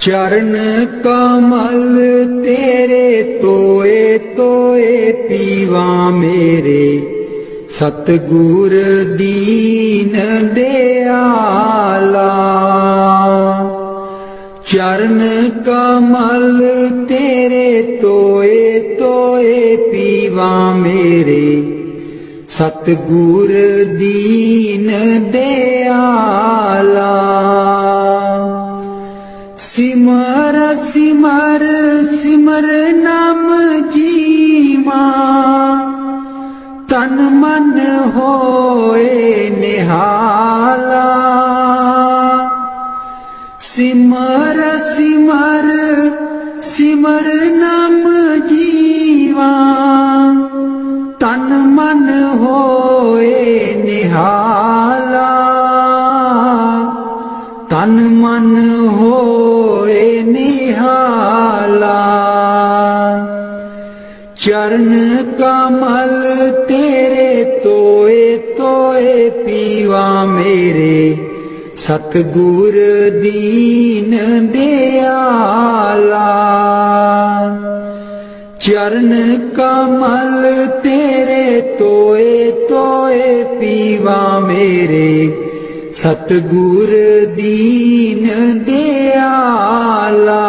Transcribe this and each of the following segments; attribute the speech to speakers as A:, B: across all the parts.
A: चरण कमल तेरे तोए तोए पीवा मेरे, सतगुर दीन दयाला। चरण कमल तेरे तोए तोए पीवा मेरे, सतगुर दीन दयाला। सिमर सिमर सिमर नाम जीवा, तन मन होए निहाला। सिमर सिमर सिमर नाम जीवा, तन मन होए निहाला। तन मन होए निहाला। चरण कमल तेरे तोए तोए पीवा मेरे, सतगुर दीन दयाला। चरण कमल तेरे तोए तोए पीवा मेरे, सतगुर दीन दयाला।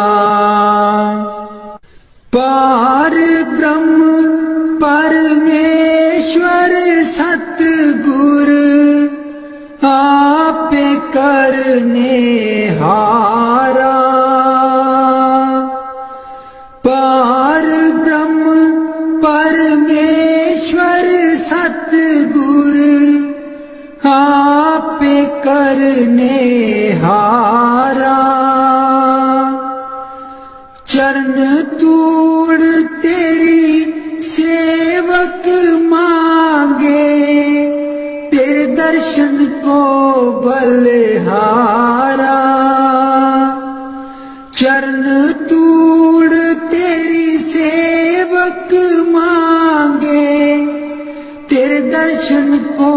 A: पार ब्रह्म परमेश्वर सतगुर, आपे करने हारा। पार ब्रह्म परमेश्वर सतगुर, आपे करने हारा। चरण तूड़ तेरी सेवक मांगे, तेरे दर्शन को बलिहारा। चरण तूड़ तेरी सेवक मांगे, तेरे दर्शन को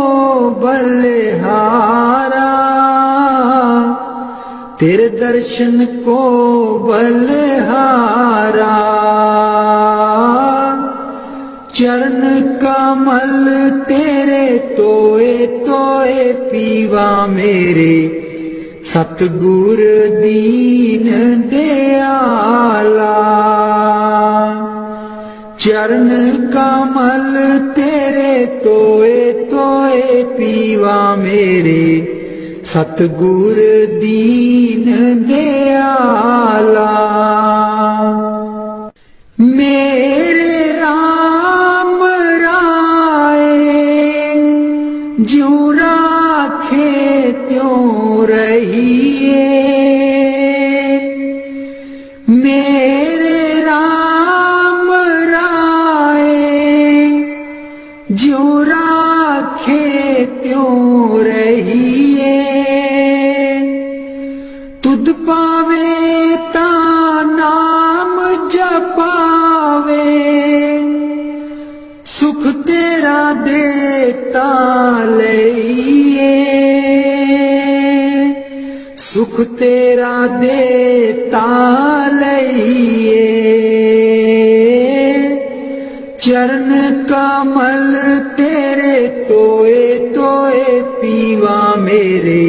A: बलिहारा। तेरे दर्शन को बलिहारा। चरण कमल तेरे तोए तोए पीवा मेरे, सतगुर दीन दयाला। चरण कमल तेरे तोए तोए पीवा मेरे, सतगुर दीन दयाला। मेरे राम राय ज्यों राखे त्यों रहिए। मेरे राम राय ज्यों राखे त्यों रहिए। तुध पावे ता नाम जपावे, सुख तेरा देता लइए। सुख तेरा देता लइए। चरण कमल तेरे तोए तोए पीवा मेरे,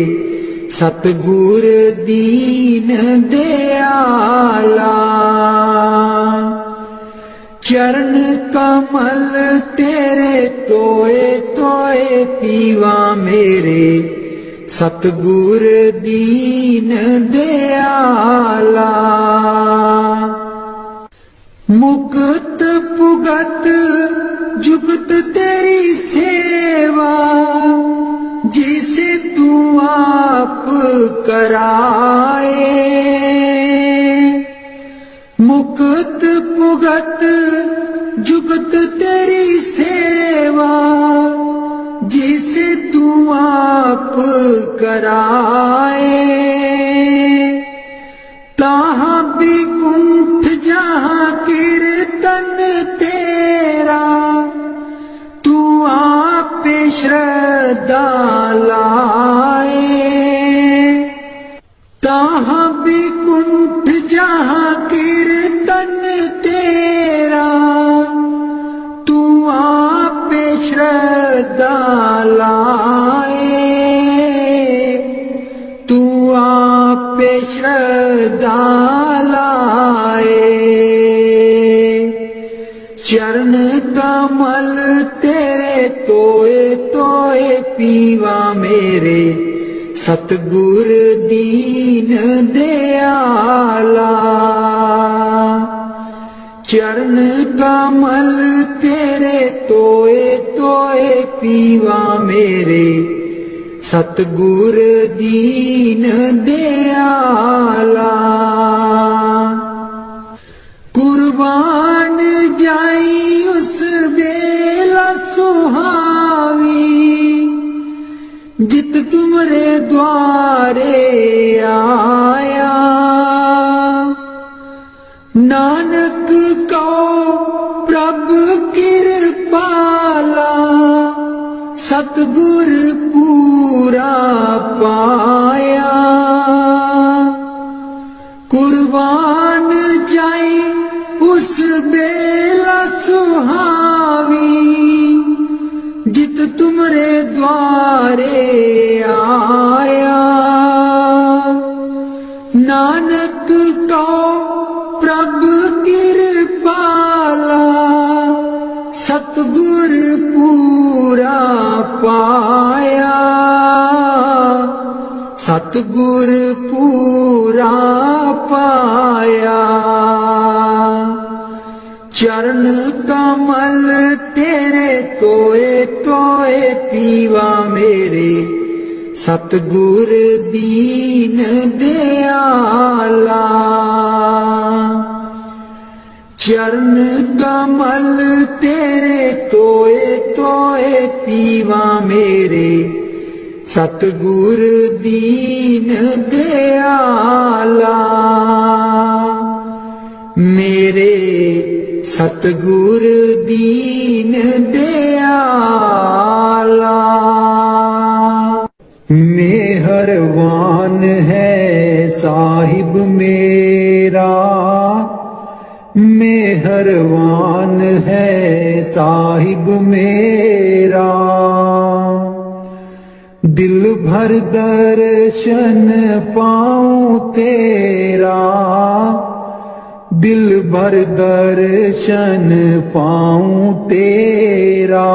A: सतगुर दीन दयाला। चरण कमल तेरे तोए तोए पीवा मेरे, सतगुर दीन दयाला। मुक्त पुगत जुगत तेरी सेवा, जिसे तू आप कराए। मुक्त पुगत जुगत तेरी सेवा, जिसे तू आप कराए। ताहाँ विकुंठ जहाँ कीर्तन तेरा, तू आप श्रद्धा लाए। ताहाँ विकुंठ श्रद्धा लाए। चरण कमल तेरे तोए तोए पीवा मेरे, सतगुर दीन दयाला। चरण कमल तेरे तोए तोए पीवा मेरे, सतगुर दीन दयाला। कुर्बान जाई उस बेला सुहावी, जित तुमरे द्वारे आया। नानक को प्रभु कृपाला, सतगुर पूरा पाया। कुर्बान जाई उस बेला सुहावी, जित तुमरे द्वारे आया। नानक को प्रभु कृपाला, सतगुर पूरा पाया। सतगुर पूरा पाया। चरण कमल तेरे तोए तोए पीवा मेरे, सतगुर दीन दयाला। चरण कमल तेरे तोए तोए पीवा मेरे, सतगुर दीन दयाला। मेरे सतगुर दीन दयाला। मेहरबान है साहिब मेरा, मेहरबान है साहिब मेरा। दिल भर दर्शन पाऊं तेरा, दिल भर दर्शन पाऊं तेरा।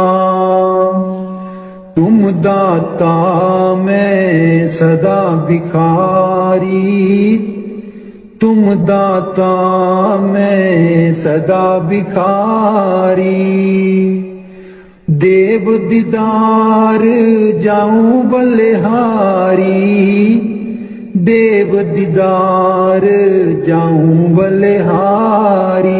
A: तुम दाता मैं सदा भिखारी, तुम दाता मैं सदा भिखारी। देव दीदार जाऊं बलिहारी, देव दीदार जाऊं बलिहारी।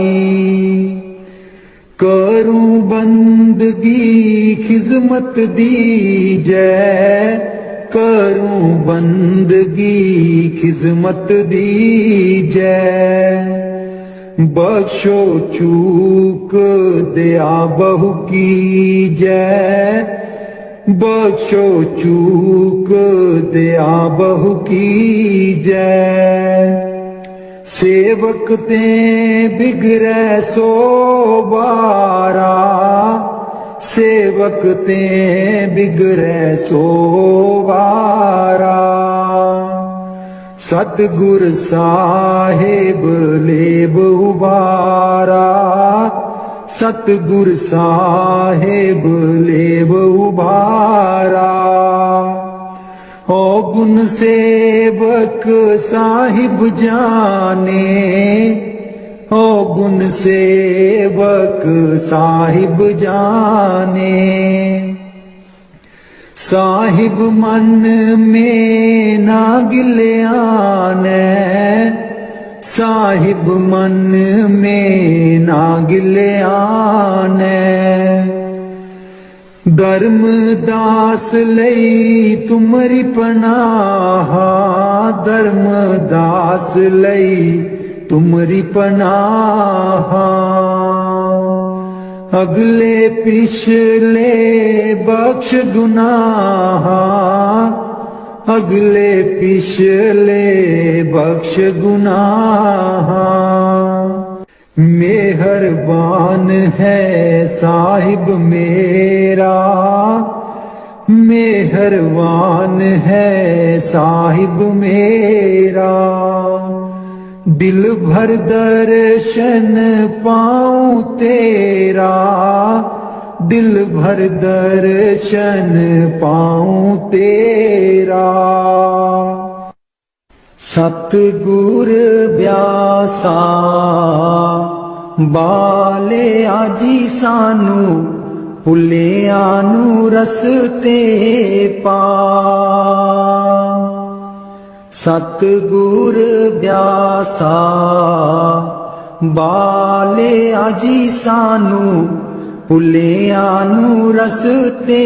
A: करूं बंदगी खिजमत दीजै, करूं बंदगी खिजमत दीजै। बख्शो चूक दया बहु कीजै, बख्शो चूक दया बहु कीजै। सेवक ते बिगड़ै सो बारा, सेवक ते बिगड़ै सो बारा। सतगुर साहिब लेब उबारा, सतगुर साहिब लेब उबारा। ओ गुण सेवक साहिब जाने, ओ गुण सेवक साहिब जाने। साहिब मन में ना गिल्याने, साहिब मन में ना गिल्याने। धर्म दास लई तुमरी पनाह, धर्म दास लई तुमरी पनाह। अगले पिछले बख्श गुनाह, अगले पिछले बख्श गुनाह। मेहरबान है साहिब मेरा, मेहरबान है साहिब मेरा, दिल भर दर्शन पाऊं तेरा, दिल भर दर्शन पाऊं तेरा। सतगुर ब्यासा बाले आजी सानू, भुलिया नू रस्ते पा। सतगुर ब्यासा बाले आजी सानू, भुलिया नू रस्ते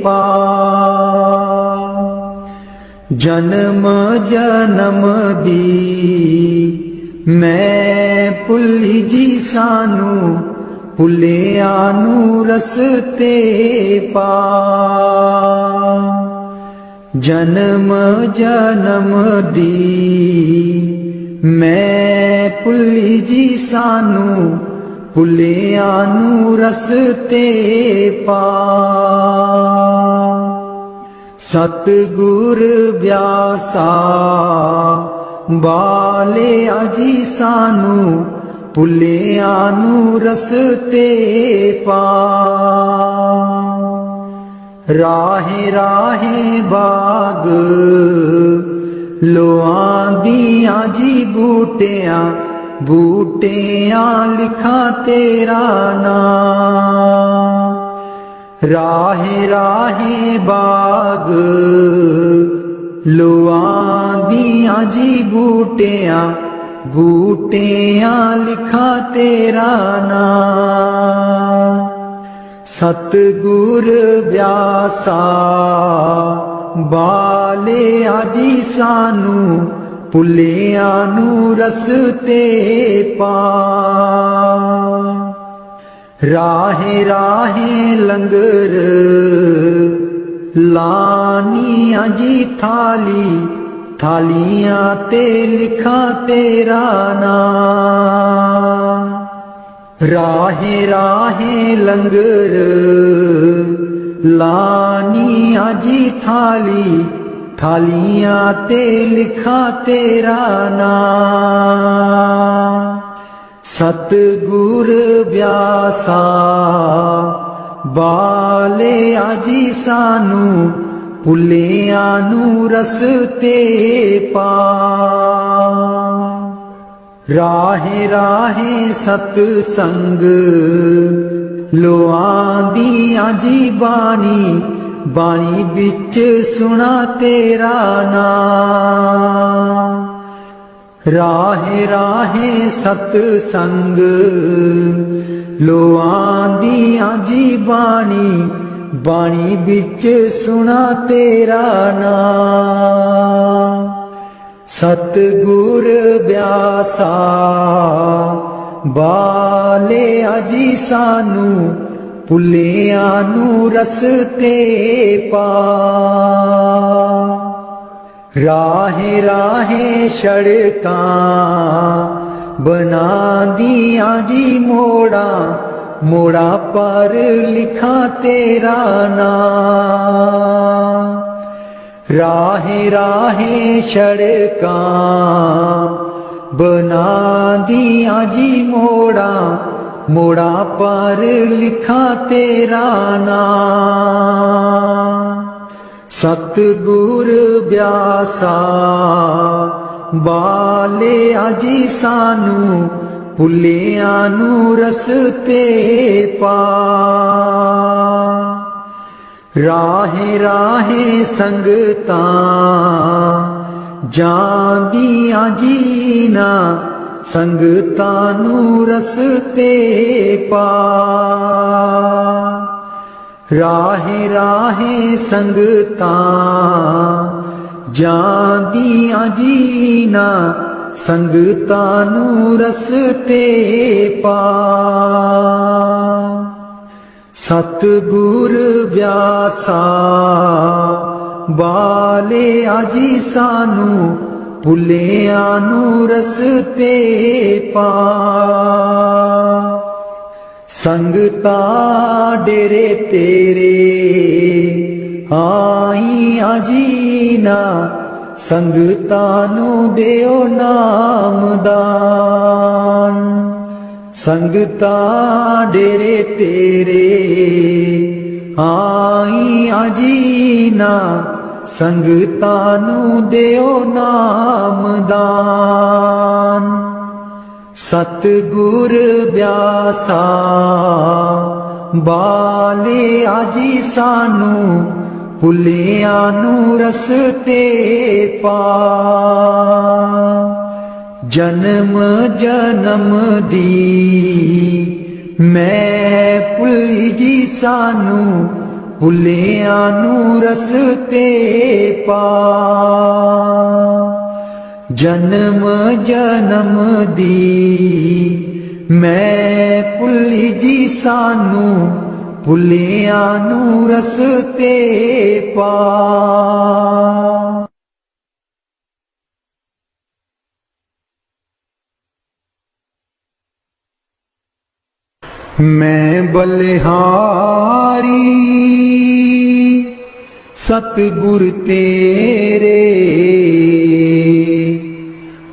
A: पा। जन्म जन्म दी मैं भुली जी सानू, भुलिया नू रस्ते पा। जन्म जन्म दी मैं भुली जी सानू, भुलिया नू रस्ते पा। सतगुर ब्यासा बाले आजी सानू, भुलिया नू रस्ते पा। राहे राहे बाग लोआंदियां जी बूटियां, बूटियां लिखा तेरा नाम। राहे राहे बाग लोआंदियां जी बूटियां, बूटियां लिखा तेरा नाम। सतगुर ब्यासा बाले आजी सानू, भुलिया नू रस्ते पा। राहे राहे लंगर लानियां जी थाली, थालियां ते लिखा तेरा नाम। राहे राहे लंगर लानियां जी थाली, थालियां ते लिखा तेरा नाम। सतगुर ब्यासा बाले आजी सानू, भुलिया नू रस्ते पा। राहे राहे सतसंग लोआंदियां जी बाणी, बाणी बिच सुना तेरा नाम। राहे राहे सतसंग लोआंदियां जी बाणी, बाणी बिच सुना तेरा नाम। सतगुर ब्यासा बाले आजी सानू, भुलिया नू रस्ते पा। राहे राहे सड़कां बना दियां जी मोड़ा, मोड़ा पर लिखा तेरा नाम। राहे राहे सड़कां बना दियां जी मोड़ा, मोड़ा पर लिखा तेरा नाम। सतगुर ब्यासा बाले आजी सानू, भुलिया नू रस्ते पा। राहे राहे संगतां जांदियां जीना, संगतां नू रस्ते पा। राहे राहे संगतां जांदियां जीना, संगतां नू रस्ते पा। सतगुर ब्यासा बाले आजी सानू, भुलिया नू रस्ते पा। संगतां डेरे तेरे ਆਈਆਂ ਜੀਨਾ ਸੰਗਤਾਂ ਨੂੰ ਦਿਓ ਨਾਮਦਾਨ ਸੰਗਤਾਂ ਡੇਰੇ ਤੇਰੇ ਆਈਆਂ ਜੀਨਾ ਸੰਗਤਾਂ ਨੂੰ ਦਿਓ ਨਾਮਦਾਨ ਸਤਿਗੁਰ ਬਿਆਸਾ ਬਾਲੇ ਆਜੀ ਸਾਨੂੰ ਭੁੱਲਿਆਂ ਨੂੰ ਰਸਤੇ ਪਾ ਜਨਮ ਜਨਮ ਦੀ ਮੈਂ ਭੁੱਲੀ ਜੀ ਸਾਨੂੰ ਭੁੱਲਿਆਂ ਨੂੰ ਰਸਤੇ ਪਾ ਜਨਮ ਜਨਮ ਦੀ ਮੈਂ ਭੁੱਲੀ ਜੀ ਸਾਨੂੰ ਭੁੱਲਿਆਂ ਨੂੰ ਰਸਤੇ ਪਾ ਮੈਂ ਬਲਿਹਾਰੀ ਸਤਿਗੁਰ ਤੇਰੇ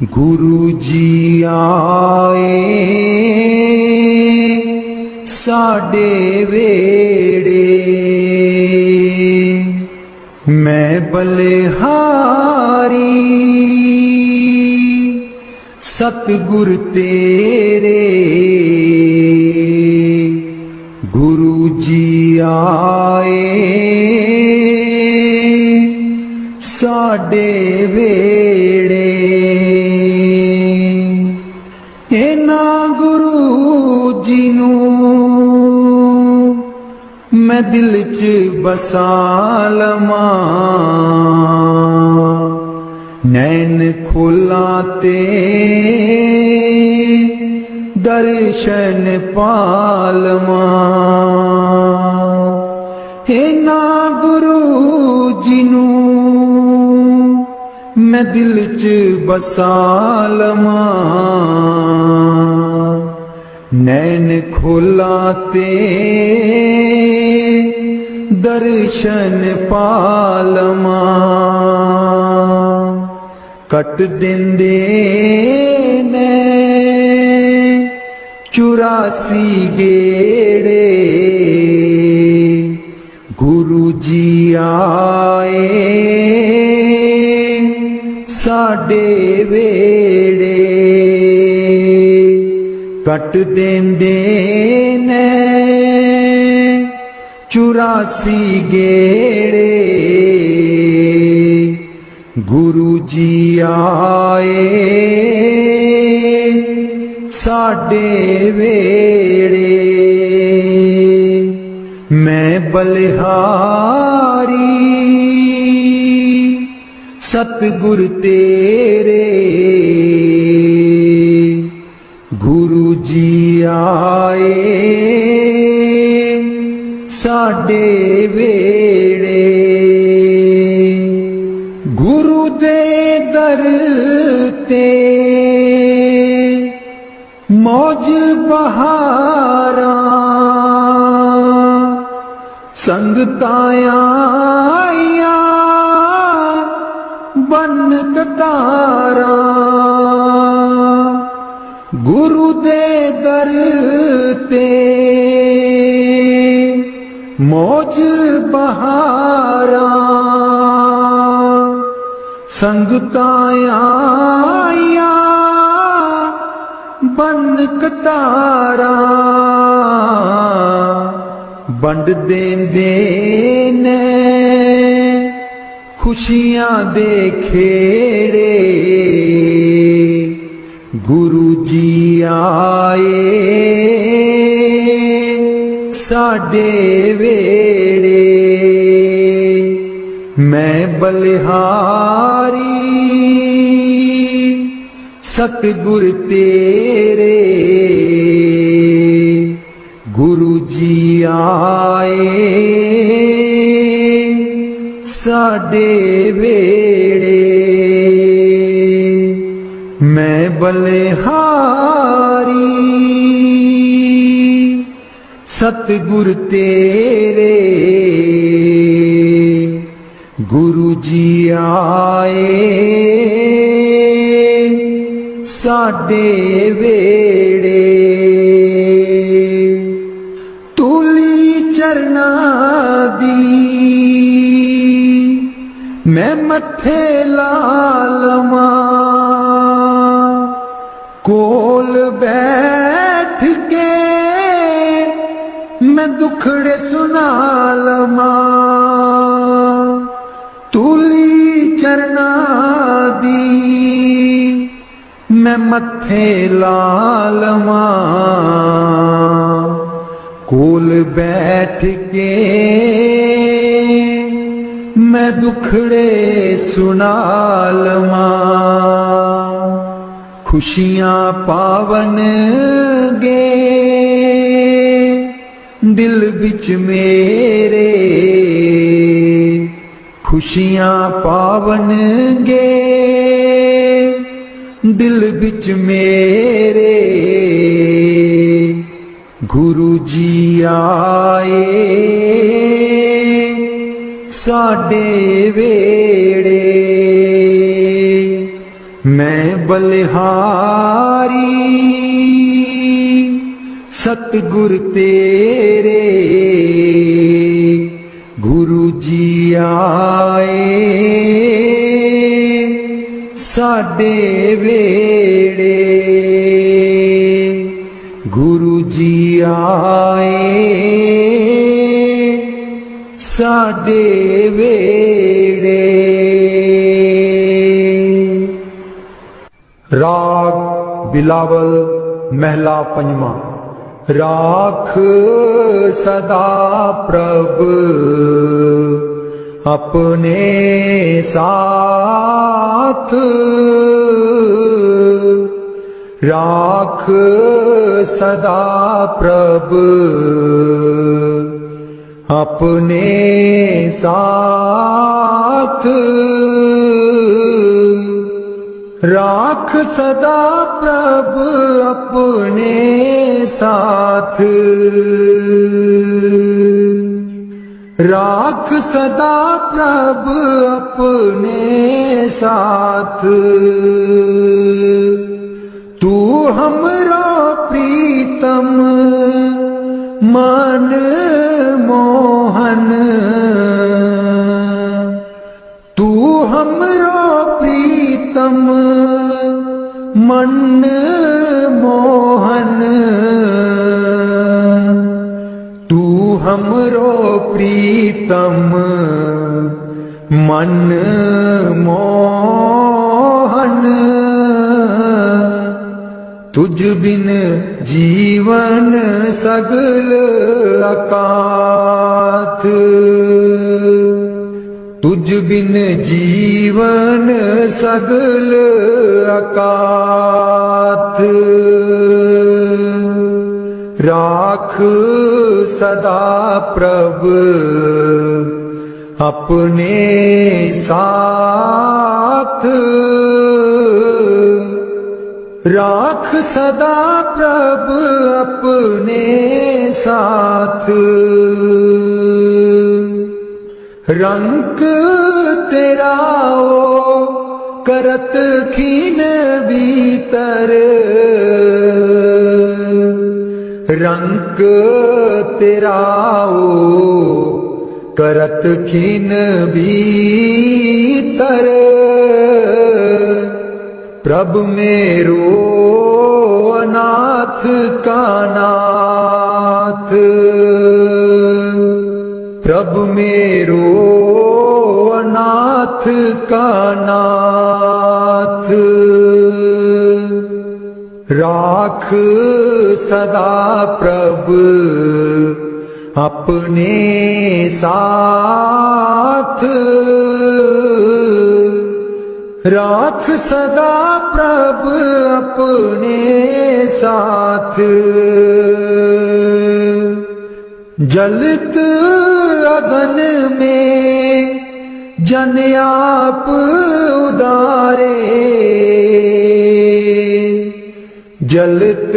A: ਗੁਰੂ ਜੀ ਆਏ ਸਾਡੇ ਵੇੜੇ ਮੈਂ ਬਲਿਹਾਰੀ ਸਤਿਗੁਰ ਤੇਰੇ ਗੁਰੂ ਜੀ ਆਏ ਸਾਡੇ ਵੇੜੇ ਇਹਨਾਂ ਗੁਰੂ ਜੀ ਨੂੰ ਮੈਂ ਦਿਲ 'ਚ ਬਸਾ ਲਵਾਂ ਨੈਣ ਖੋਲਾਂ ਤੇ ਦਰਸ਼ਨ ਪਾਲਵਾਂ ਇਹਨਾਂ ਗੁਰੂ ਜੀ ਨੂੰ ਮੈਂ ਦਿਲ 'ਚ ਬਸਾ ਲਵਾਂ ਨੈਣ ਖੋਲਾਂ ਤੇ ਦਰਸ਼ਨ ਪਾਲਵਾਂ ਕੱਟ ਦਿੰਦੇ ਨੇ 84 ਗੇੜੇ ਗੁਰੂ ਜੀ ਆਏ ਸਾਡੇ ਵੇੜੇ ਕੱਟ ਦਿੰਦੇ ਨੇ 84 ਗੇੜੇ ਗੁਰੂ ਜੀ ਆਏ ਸਾਡੇ ਵੇੜੇ ਮੈਂ ਬਲਿਹਾਰੀ ਸਤਿਗੁਰ ਤੇਰੇ ਗੁਰੂ ਜੀ ਆਏ ਸਾਡੇ ਵੇੜੇ ਗੁਰੂ ਦੇ ਦਰ ਤੇ ਮੌਜ ਬਹਾਰਾਂ ਸੰਗਤਾਂ ਆਈਆਂ ਬਨ ਕਤਾਰਾਂ ਗੁਰੂ ਦੇ ਦਰ ਤੇ ਮੌਜ ਬਹਾਰਾਂ ਸੰਗਤਾਂ ਆਈਆਂ ਬਨ ਕਤਾਰਾਂ ਵੰਡ ਦੇਂਦੇ ਨੇ ਖੁਸ਼ੀਆਂ ਦੇ ਖੇੜੇ ਗੁਰੂ ਜੀ ਆਏ ਸਾਡੇ ਵੇੜੇ ਮੈਂ ਬਲਿਹਾਰੀ ਸਤਿਗੁਰ ਤੇਰੇ ਗੁਰੂ ਜੀ ਆਏ ਸਾਡੇ ਵੇੜੇ ਮੈਂ ਬਲਿਹਾਰੀ ਸਤਿਗੁਰ ਤੇਰੇ गुरु जी आए साडे वेड़े, तूली चरना दी मैं मथे ला लवां, कोल बैठ के मैं दुखड़े सुना लवां, तूली चरना दी मैं मथे ला लवां, कोल बैठ के मैं दुखड़े सुना लवां। खुशियां पावन गे दिल बिच मेरे, खुशियां पावन गे दिल बिच मेरे, गुरु जी आए साडे वेड़े, मैं बलिहारी सतगुर तेरे, गुरु जी आए साडे वेड़े, गुरु जी आए साडे वेड़े। राग बिलावल महला पंजवा। राख सदा प्रभ अपने साथ, राख सदा प्रभ अपने साथ, राख सदा प्रभ अपने साथ, राख सदा प्रभ अपने साथ, तू हमरो प्रीतम मन मोहन, तू हमरो प्रीतम मन मोहन, तू हमरो प्रीतम मन मोहन, तुझ बिन जीवन सगल अकाथ, तुझ बिन जीवन सगल अकाथ, राख सदा प्रभ अपने साथ, राख सदा प्रभ अपने साथ, रंग तेरा ओ करत खीन भीतर, रंग तेरा ओ करत खीन भीतर, प्रभु मेरो अनाथ का नाथ, प्रभु मेरो अनाथ का नाथ, राख सदा प्रभु अपने साथ, राख सदा प्रभु अपने साथ, जलत अगन में जन आप उदारे, जलत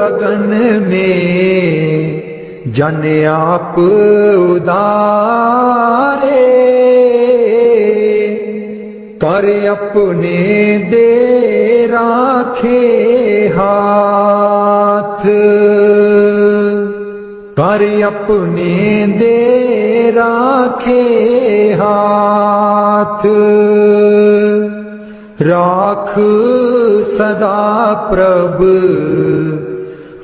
A: अगन में जन आप उदारे, कर अपने दे राखे हाथ, कर अपने दे राखे हाथ, राख सदा प्रभ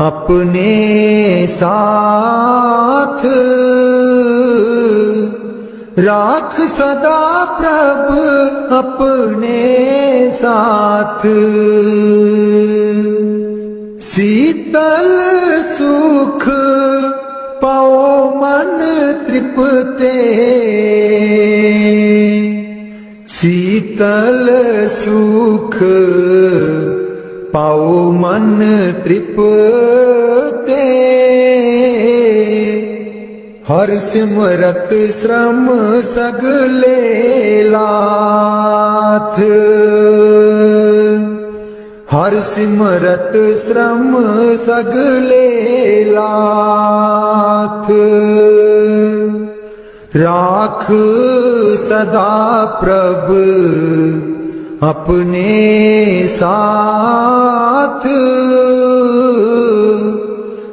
A: अपने साथ, राख सदा प्रभ अपने साथ। शीतल सुख पाओ मन तृप्ते, शीतल सुख पाओ मन तृप्ते, हर सिमरत श्रम सगले लाथ, हर सिमरत श्रम सगले लाथ, राख सदा प्रभ अपने साथ,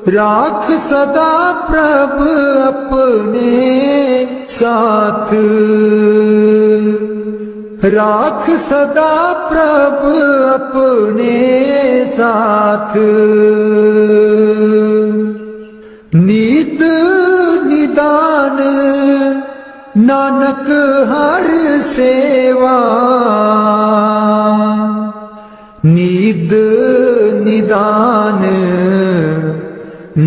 A: राख सदा प्रभ अपने साथ, राख सदा प्रभ अपने साथ। नीत निदान नानक हर सेवा, नीद निदान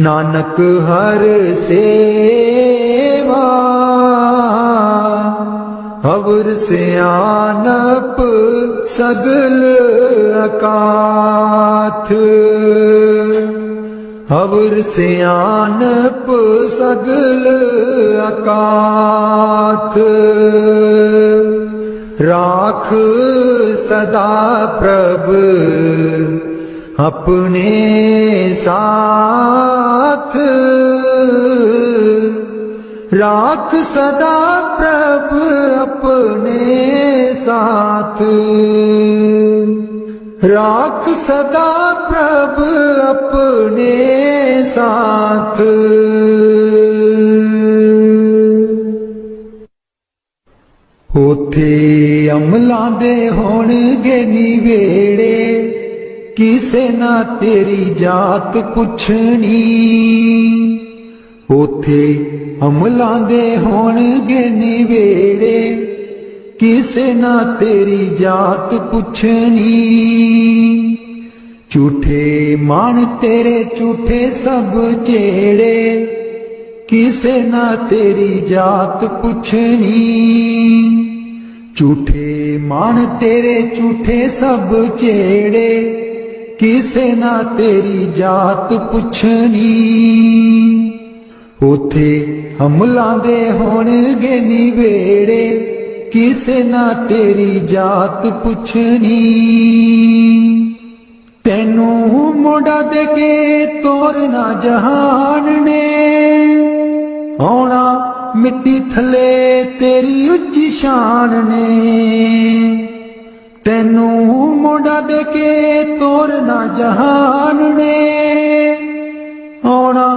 A: नानक हर सेवा, अवर सियानप सगल अकाथ, अवर सियानप सगल अकाथ, राख सदा प्रभ अपने साथ, राख सदा प्रभ अपने साथ, राख सदा प्रभ अपने साथ। उथे अमलां दे होणगे निवेड़े, किसे ना तेरी जात पुछनी, उथे अमलां दे होणगे निवेड़े, किसे ना तेरी जात पुछनी, झूठे मान तेरे झूठे सब चेड़े, किसे ना तेरी जात पुछनी, झूठे मान तेरे झूठे सब चेड़े, किसे ना तेरी जात पुछनी, उथे अमलां दे होणगे निवेड़े, किसे ना तेरी जात पुछनी, तेनू मोड़ा दे के तोरना जहान ने, आउणा मिट्टी थले तेरी उच्ची शान ने, तेनू मोड़ा दे के तोरना जहान ने, आउणा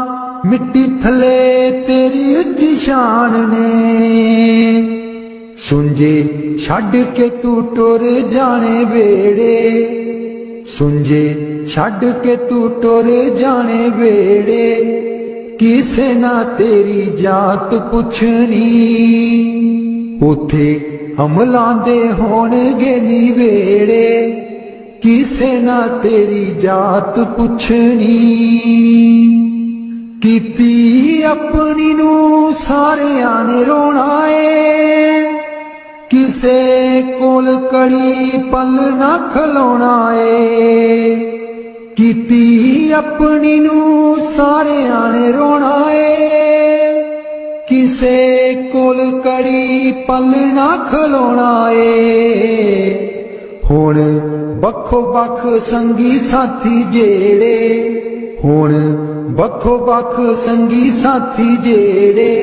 A: मिट्टी थले तेरी उच्ची शान ने, सुंजे छड़ के तू टुर जाने वेड़े, सुंजे छड़ के तू टुर जाने वेड़े, किसे ना तेरी जात पुछनी, उथे अमलां दे होणगे निवेड़े, किसे ना तेरी जात पुछनी, कीती अपनी नू सारियां ने रोना है, किसे कोल कड़ी पल ना खलोना है, कीती अपनी नू सारियां ने रोना है, किसे कोल कड़ी पल ना खलोना है, हुण बखो बख संगी साथी जेड़े, हुण बखो बख संगी साथी जेड़े,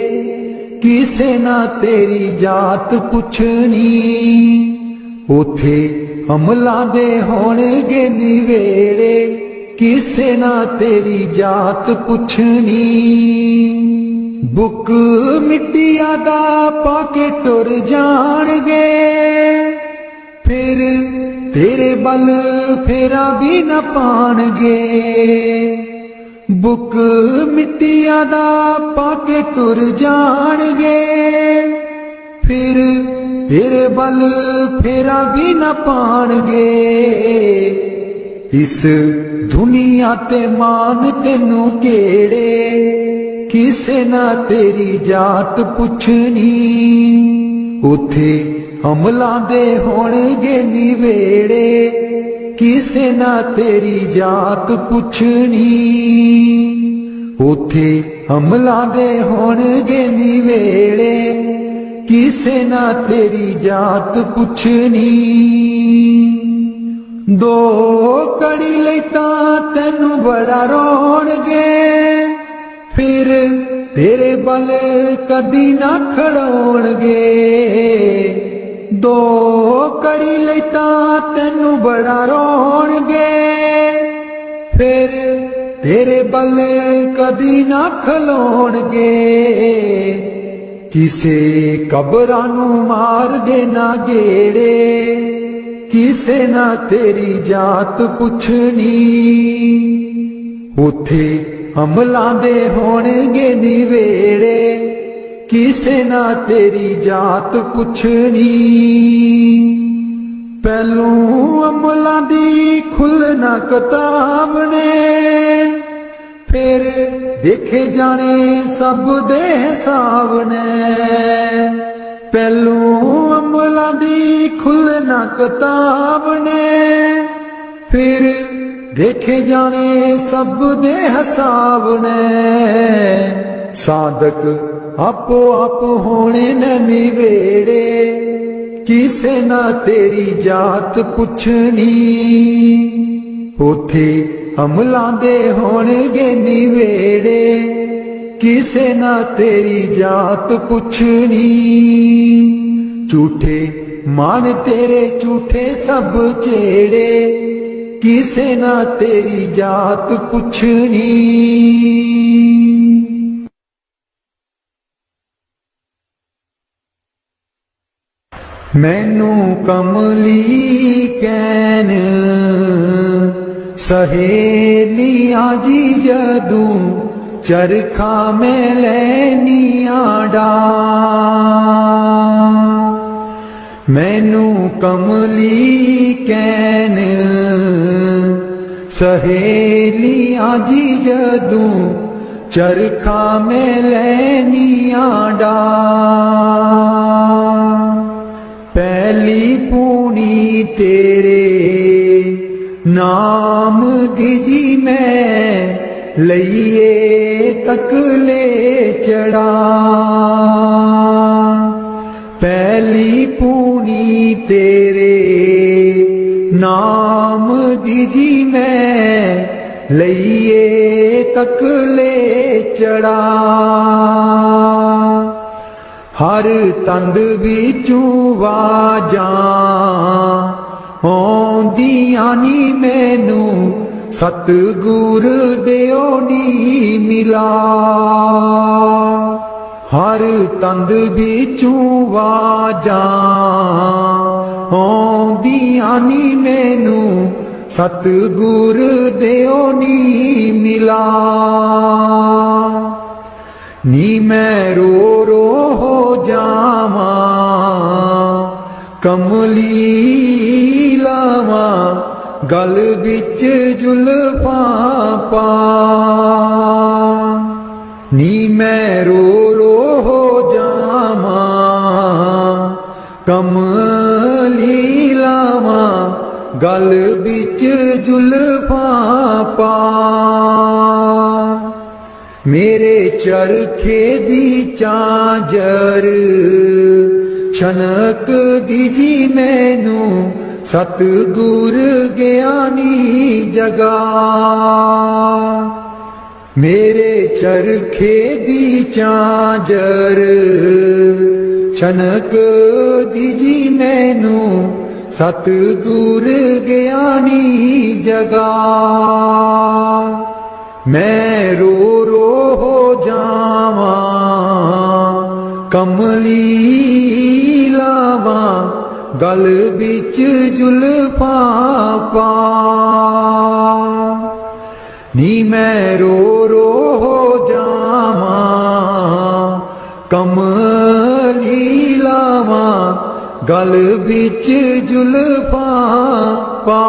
A: किसे ना तेरी जात पुछनी, ਉਥੇ ਅਮਲਾਂ ਦੇ ਹੋਣਗੇ ਨਿਵੇੜੇ, ਕਿਸੇ ਨਾ ਤੇਰੀ ਜਾਤ ਪੁੱਛਣੀ। ਬੁੱਕ ਮਿੱਟੀਆਂ ਦਾ ਪਾ ਕੇ ਟੁਰ ਜਾਣਗੇ, ਫਿਰ ਤੇਰੇ ਬਲ ਫੇਰਾ ਵੀ ਨਾ ਪਾਣਗੇ। ਬੁੱਕ ਮਿੱਟੀਆਂ ਦਾ ਪਾ ਕੇ ਟੁਰ ਜਾਣਗੇ, ਫਿਰ ਤੇਰੇ ਬਲ ਫੇਰਾ ਵੀ ਨਾ ਪਾਣਗੇ। ਇਸ ਦੁਨੀਆ ਤੇ ਮਾਨ ਤੈਨੂੰ ਕਿਹੜੇ, ਕਿਸੇ ਨਾ ਤੇਰੀ ਜਾਤ ਪੁੱਛਣੀ। ਉਥੇ ਅਮਲਾਂ ਦੇ ਹੋਣਗੇ ਨਿਵੇੜੇ, ਕਿਸੇ ਨਾ ਤੇਰੀ ਜਾਤ ਪੁੱਛਣੀ। ਉਥੇ ਅਮਲਾਂ ਦੇ ਹੋਣਗੇ ਨਿਵੇੜੇ, ਕਿਸੇ ਨਾ ਤੇਰੀ ਜਾਤ ਪੁੱਛਣੀ। ਦੋ ਕੜੀ ਲਈ ਤਾਂ ਤੈਨੂੰ ਬੜਾ ਰੋਣਗੇ, ਫਿਰ ਤੇਰੇ ਬਲ ਕਦੀ ਨਾ ਖੜੋਣਗੇ। ਦੋ ਕੜੀ ਲਈ ਤਾਂ ਤੈਨੂੰ ਬੜਾ ਰੋਣਗੇ, ਫਿਰ ਤੇਰੇ ਬਲ ਕਦੀ ਨਾ ਖਲੋਣਗੇ। ਕਿਸੇ ਕਬਰਾਂ ਨੂੰ ਮਾਰ ਦੇ ਨਾ ਗੇੜੇ, ਕਿਸੇ ਨਾ ਤੇਰੀ ਜਾਤ ਪੁੱਛਣੀ। ਉਥੇ ਅਮਲਾਂ ਦੇ ਹੋਣਗੇ ਨਿਵੇੜੇ, ਕਿਸੇ ਨਾ ਤੇਰੀ ਜਾਤ ਪੁੱਛਣੀ। ਪਹਿਲੋਂ ਅਮਲਾਂ ਦੀ ਖੁੱਲ੍ਹਣਾ ਕਿਤਾਬ ਨੇ, ਫਿਰ ਦੇਖੇ ਜਾਣੇ ਸਭ ਦੇ ਹਿਸਾਬ ਨੇ। ਪਹਿਲੋਂ ਅਮਲਾਂ ਦੀ ਖੁੱਲ੍ਹਣਾ ਕਿਤਾਬ ਨੇ, ਫਿਰ ਦੇਖੇ ਜਾਣੇ ਸਭ ਦੇ ਹਿਸਾਬ ਨੇ। ਸਾਦਕ ਆਪੋ ਆਪ ਹੋਣੇ ਨੇ ਨਿਵੇੜੇ, ਕਿਸੇ ਨਾ ਤੇਰੀ ਜਾਤ ਪੁੱਛਣੀ। ਉਥੇ ਅਮਲਾਂ ਦੇ ਹੋਣਗੇ ਨਿਵੇੜੇ, ਕਿਸੇ ਨਾ ਤੇਰੀ ਜਾਤ ਪੁੱਛਣੀ। ਝੂਠੇ ਮਾਣ ਤੇਰੇ ਝੂਠੇ ਸਭ ਚੇੜੇ, ਕਿਸੇ ਨਾ ਤੇਰੀ ਜਾਤ ਪੁੱਛਣੀ। ਮੈਨੂੰ ਕਮਲੀ ਕਹਿਣ ਸਹੇਲੀਆਂ ਜੀ, ਜਦੋਂ ਚਰਖਾ ਮੈਂ ਲੈਨੀਆਂ ਡਾ। ਮੈਨੂੰ ਕਮਲੀ ਕਹਿਣ ਸਹੇਲੀਆਂ ਜੀ, ਜਦੋਂ ਚਰਖਾ ਮੈਂ ਲੈਨੀਆਂ ਡਾ। ਪਹਿਲੀ ਪੂਣੀ ਤੇਰੇ ਨਾਮ ਦੀ ਜੀ ਮੈਂ ਲਈਏ ਤਕਲੇ ਚੜਾ। ਪਹਿਲੀ ਪੂਣੀ ਤੇਰੇ ਨਾਮ ਦੀ ਜੀ ਮੈਂ ਲਈਏ ਤਕਲੇ ਚੜਾ। ਹਰ ਤੰਦ ਵਿੱਚੋਂ ਵਾਜਾਂ ਆਉਂਦੀਆਂ ਨੀ ਮੈਨੂੰ, ਸਤਿਗੁਰ ਦਿਓ ਨੀ ਮਿਲਾ। ਹਰ ਤੰਦ ਵਿੱਚੋਂ ਵਾਜਾਂ ਆਉਂਦੀਆਂ ਨੀ ਮੈਨੂੰ, ਸਤਿਗੁਰ ਦਿਓ ਨੀ ਮਿਲਾ। ਨੀ ਮੈਂ ਰੋ ਰੋ ਹੋ ਜਾਵਾਂ, ਕਮਲੀ ਲਾਵਾਂ ਗਲ ਵਿੱਚ ਜ਼ੁਲਫਾਂ ਪਾ। ਨੀ ਮੈਂ ਰੋ ਰੋ ਹੋ ਜਾਵਾਂ, ਕਮਲੀ ਲਾਵਾਂ ਗਲ ਵਿੱਚ ਜ਼ੁਲਫਾਂ ਪਾ। ਮੇਰੇ ਚਰਖੇ ਦੀ ਚਾਂਜਰ ਛਨਕ ਦੀ ਜੀ ਮੈਨੂੰ, ਸਤਿਗੁਰ ਗਿਆਨੀ ਜਗਾ। ਮੇਰੇ ਚਰਖੇ ਦੀ ਚਾਂਜਰ ਛਨਕ ਦੀ ਜੀ ਮੈਨੂੰ, सतगुर ज्ञानी जगा। मैं रो रो हो जावा कमली लावा गल बिच जुल्फा पा। नी मैं रो रो हो जावा कमली लावा गल बिच जुल्फा पा।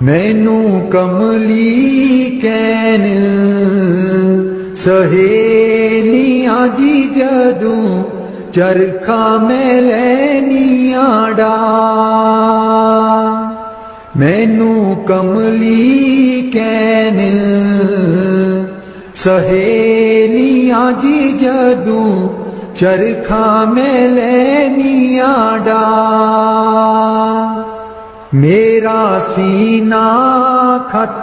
A: मैनू कमली कैन सहेलियां जी जदूं चरखा मैं लैनिया डा। मैनू कमली कैन सहेलियां जी जदूं चरखा मैं लैनिया डा। मेरा सीना खत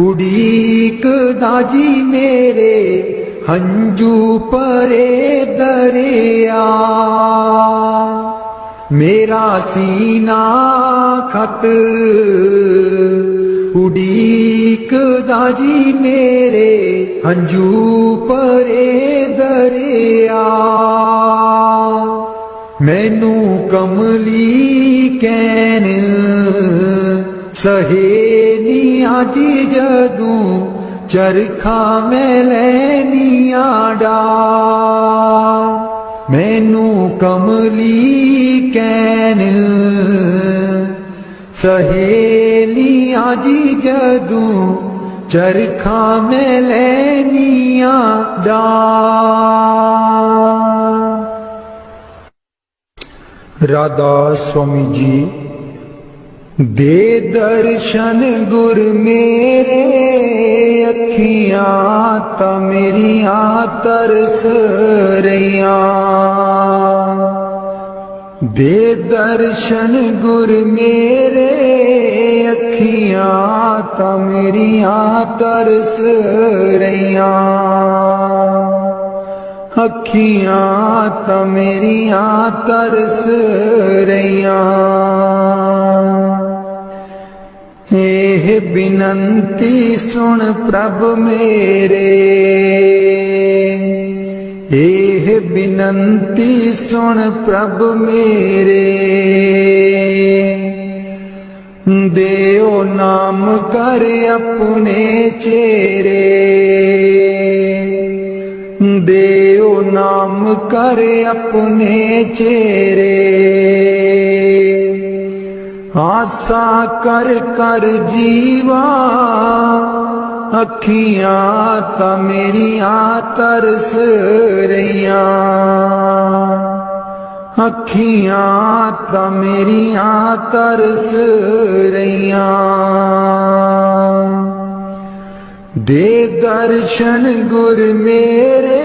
A: उड़ीक दाजी मेरे हंजू परे दरिया। मेरा सीना खत उड़ीक दाजी मेरे हंजू परे दरिया। मैनू कमली कैन सहेलियां जी जदूं चरखा मैं लैनिया डा। मैनू कमली कैन सहेलियां जी जदूं चरखा मैं लैनिया डा। राधा स्वामी जी। दे दर्शन गुर मेरे अखियां ता मेरिया तरस रहिया। दे दर्शन गुर मेरे अखियां ता मेरिया तरस रहिया। अखियां ता मेरिया तरस रहिया। एह बिनंती सुन प्रभ मेरे। एह बिनंती सुन प्रभ मेरे। देओ नाम कर अपने चेरे। देओ नाम कर अपने चेरे। आसा कर कर जीवा अखियां ता मेरिया तरस रहिया। अखियां ता मेरिया तरस रहिया। दे दर्शन गुर मेरे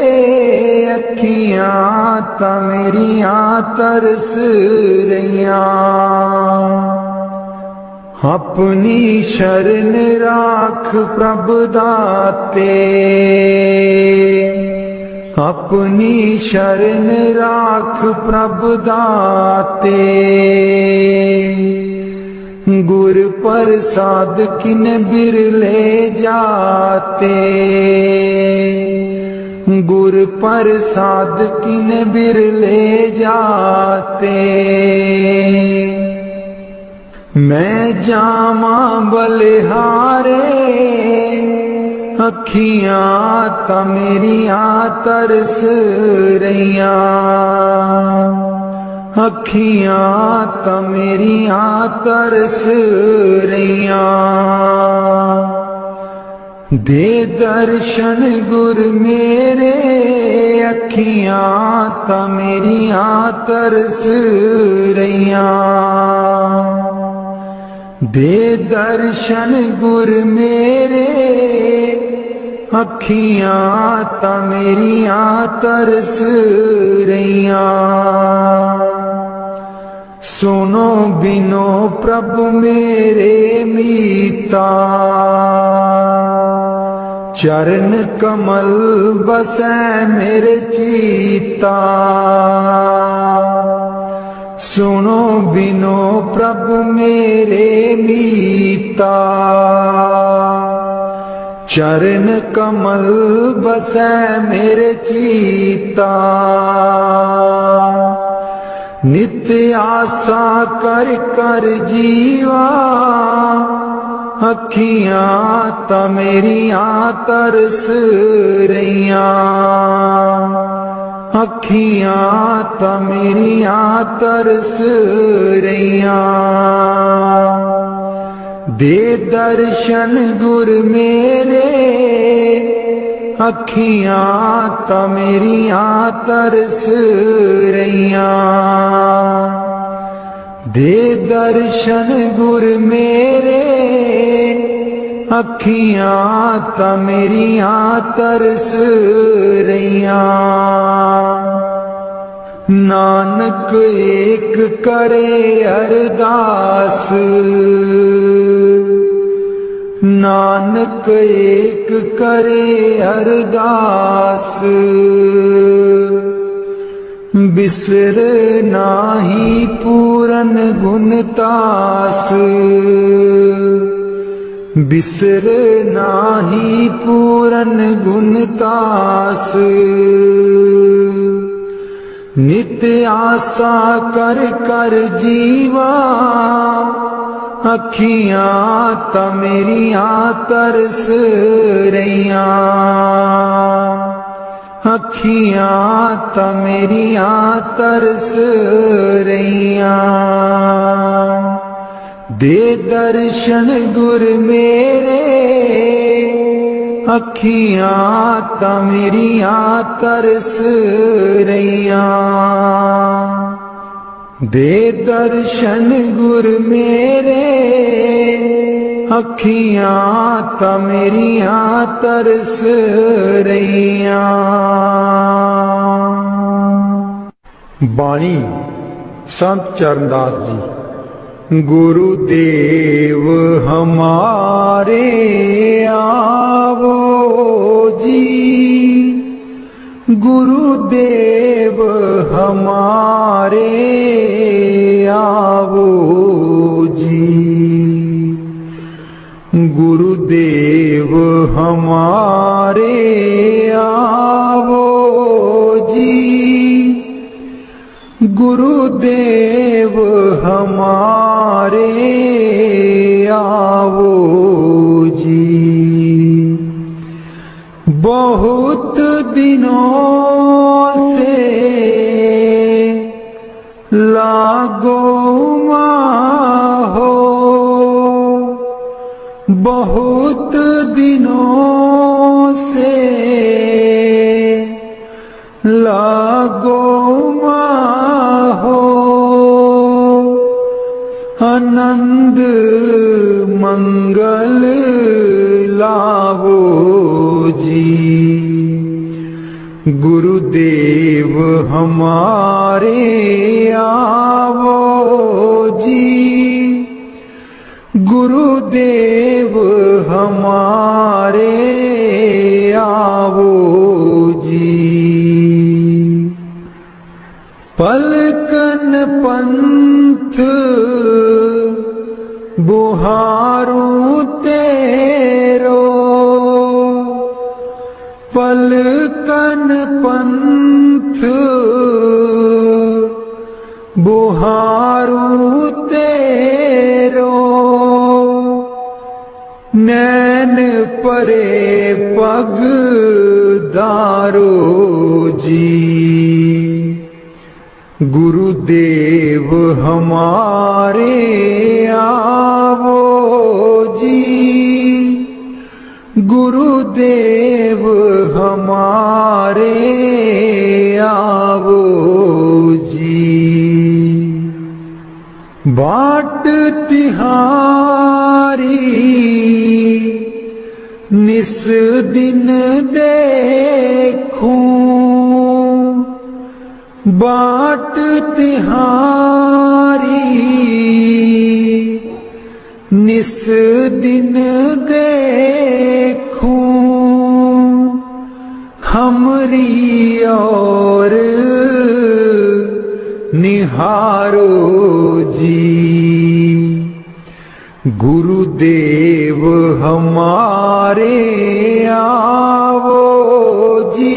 A: अखियां ता मेरिया तरस रहिया। अपनी शरण राख प्रभ दाते। अपनी शरण राख प्रभ दाते। गुर प्रसाद किन बिरले जाते। गुर प्रसाद किन बिरले जाते। मैं जामा बलिहारे अखियां ता मेरिया तरस रहिया। अखियां ता मेरिया तरस रहिया। दे दर्शन गुर मेरे अखियां ता मेरिया तरस रहिया। दे दर्शन गुर मेरे अखियां ता मेरिया तरस रहिया। सुनो बिनो प्रभु मेरे मीता। चरण कमल बसै मेरे चीता। सुनो बिनो प्रभु मेरे मीता। चरण कमल बसै मेरे चीता। नित्य आशा कर कर जीवा। अखियां ता मेरियां तरस रहियां। अखियां ता मेरियां तरस रहियां। दे दर्शन गुर मेरे। अखियां ता मेरियां तरस रहियां। दे दर्शन गुर मेरे। अखियां ता मेरियां तरस रहियां। नानक एक करे अरदास। नानक एक करे अरदास। बिसर नाही पूरन गुणतास। बिसर नाही पूरन गुणतास। नित्य आशा कर कर जीवा। अखियां ता मेरियां तरस रहियां। अखियां ता मेरियां तरस रहियां। दे दर्शन गुर मेरे। अखियां ता मेरियां तरस रहियां। दे दर्शन गुर मेरे। अखियां ता मेरियां तरस रहियां। बाणी संत चरणदास जी। गुरुदेव हमारे आवो जी। गुरुदेव हमारे आवो जी। गुरुदेव हमारे आवो जी। गुरुदेव हमारे आवो जी। बहुत दिनों से लागो माहो। बहुत दिनों से लागो माहो। आनंद मंगल लावो जी। गुरुदेव हमारे आवो जी। गुरुदेव हमारे आवो जी। पलकन पंथ बुहारूं तेरो। पलकन पंथ बुहारूं तेरो। नैन परे पग दारो जी। गुरुदेव हमारे आवो जी। गुरुदेव हमारे आवो जी। बाट तिहारी निस दिन देखूं। बाट तिहारी निस दिन देखूं। हमरी और निहारो जी। गुरुदेव हमारे आवो जी,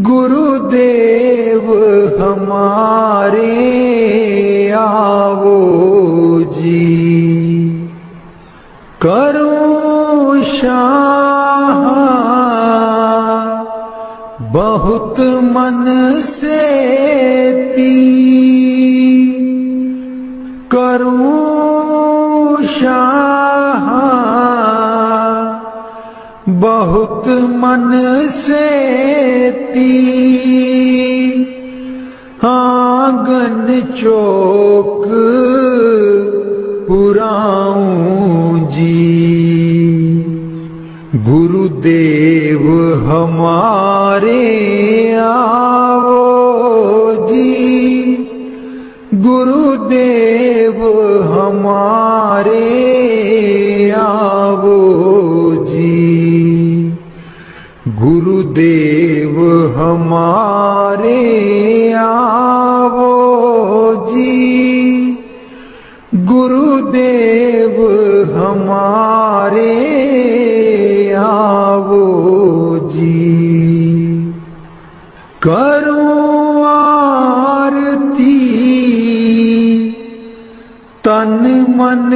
A: गुरुदेव हमारे आवो जी। करूं शाह बहुत मन से ती, करूं शाह बहुत मन से ती। आंगन चौक पुराऊं जी। गुरुदेव हमारे आवो जी, गुरुदेव हमारे आवो जी। गुरुदेव हमारे आवो जी, गुरुदेव हमारे आवो जी। करूं आरती तन मन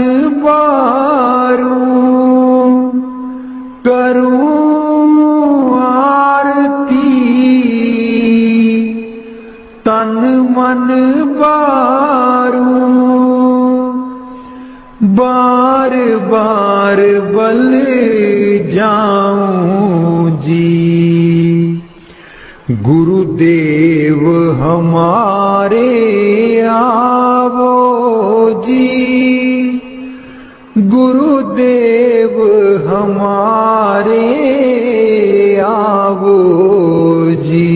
A: बारूं, करूं आरती तन मन बारूं। बार बार बल जाऊं जी। गुरुदेव हमारे आवो जी, गुरुदेव हमारे आवो जी।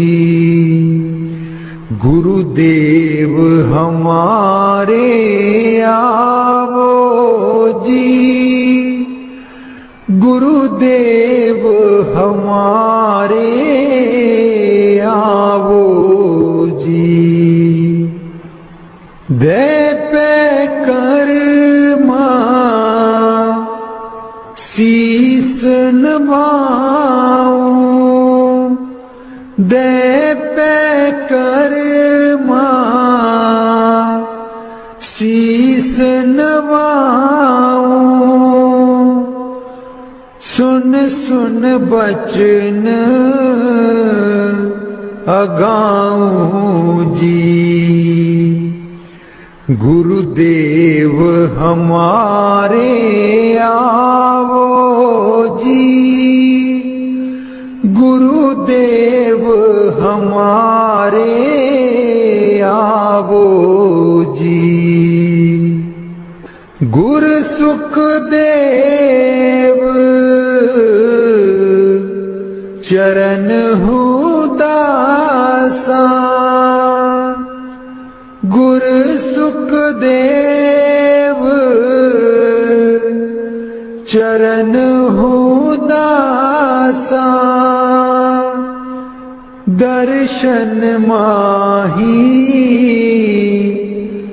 A: गुरुदेव हमारे आवो जी, गुरुदेव हमारे आवो जी। दे पे कर्मा शीस नवाऊं, दे पे कर्मा शीस नवाऊं। सुन सुन बचन अगाऊं जी। गुरुदेव हमारे आवो जी, गुरुदेव हमारे आवो जी। गुर सुखदेव चरण हूँ दासा, गुर सुखदेव चरण हूँ दासा। दर्शन माही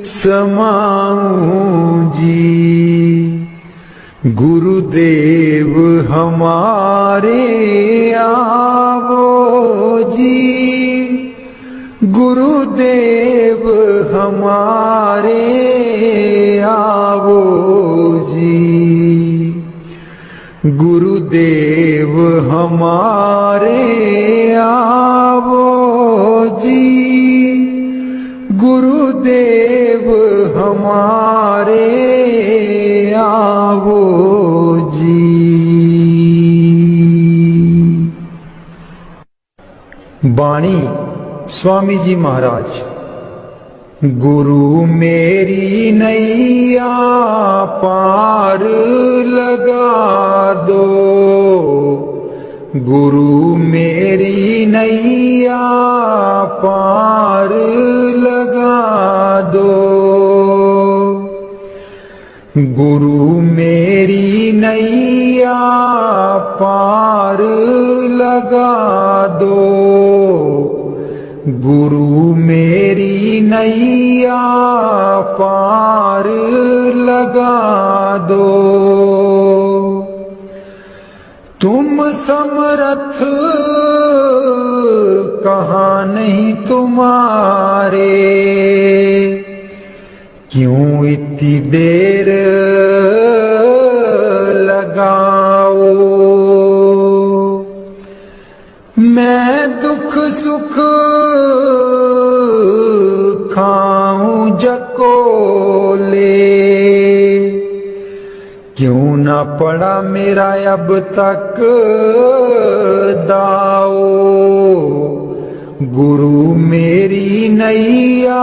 A: समाऊं जी। गुरुदेव हमारे आवो जी, गुरुदेव हमारे आवो जी। गुरुदेव हमारे आवो जी, गुरुदेव हमारे आवो जी। बाणी स्वामी जी महाराज। गुरु मेरी नैया पार लगा दो, गुरु मेरी नैया पार लगा दो। गुरु मेरी नैया पार लगा दो, गुरु मेरी नैया पार लगा दो। तुम समर्थ कहाँ नहीं तुम्हारे, क्यों इतनी देर लगाओ। मैं दुख सुख खाऊं जकोले, क्यों ना पड़ा मेरा अब तक दाओ। गुरु मेरी नैया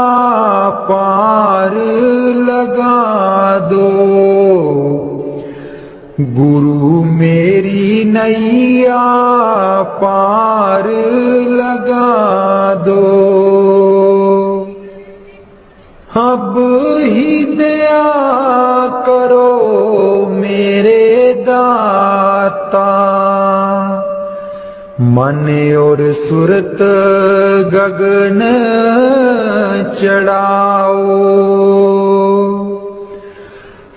A: पार लगा दो, गुरु मेरी नैया पार लगा दो। अब ही दया करो मेरे दाता, मन और सुरत गगन चढ़ाओ।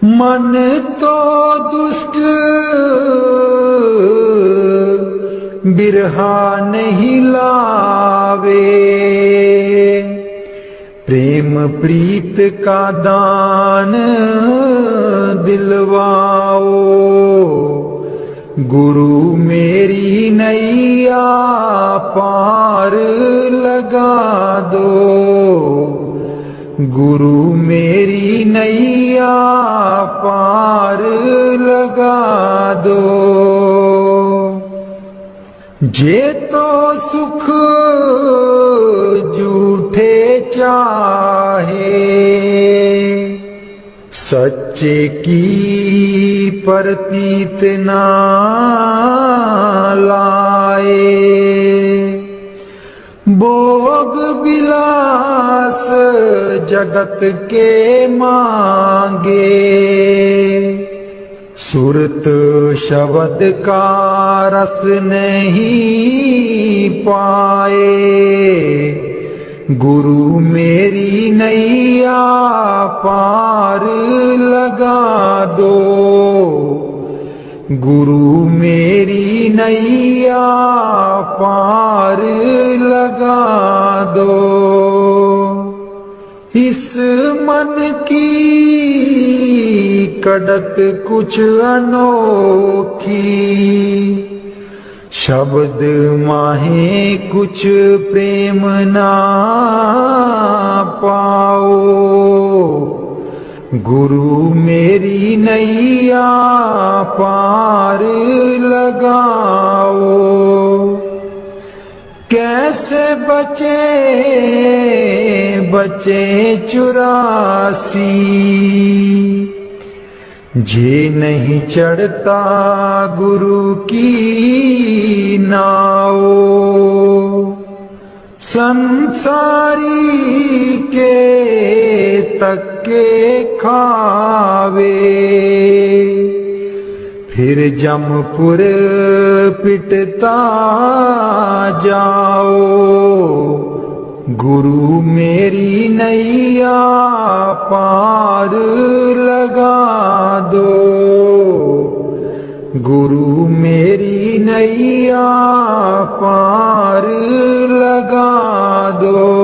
A: मन तो दुष्ट बिरहा नहीं लावे, प्रेम प्रीत का दान दिलवाओ। गुरु मेरी नैया पार लगा दो, गुरु मेरी नैया पार लगा दो। जे तो सुख झूठे चाहे, सच्चे की प्रतीत ना लाए। भोग विलास जगत के मांगे, सुरत शब्द का रस नहीं पाए। गुरु मेरी नैया पार लगा दो, गुरु मेरी नैया पार लगा दो। इस मन की कड़क कुछ अनोखी, शब्द माहे कुछ प्रेम ना पाओ। गुरु मेरी नैया पार लगाओ। कैसे बचे बचे 84, जे नहीं चढ़ता गुरु की नाव। संसारी के तक्के खावे, फिर जमपुर पिटता जाओ। गुरु मेरी नैया पार लगा दो, गुरु मेरी नैया पार लगा दो।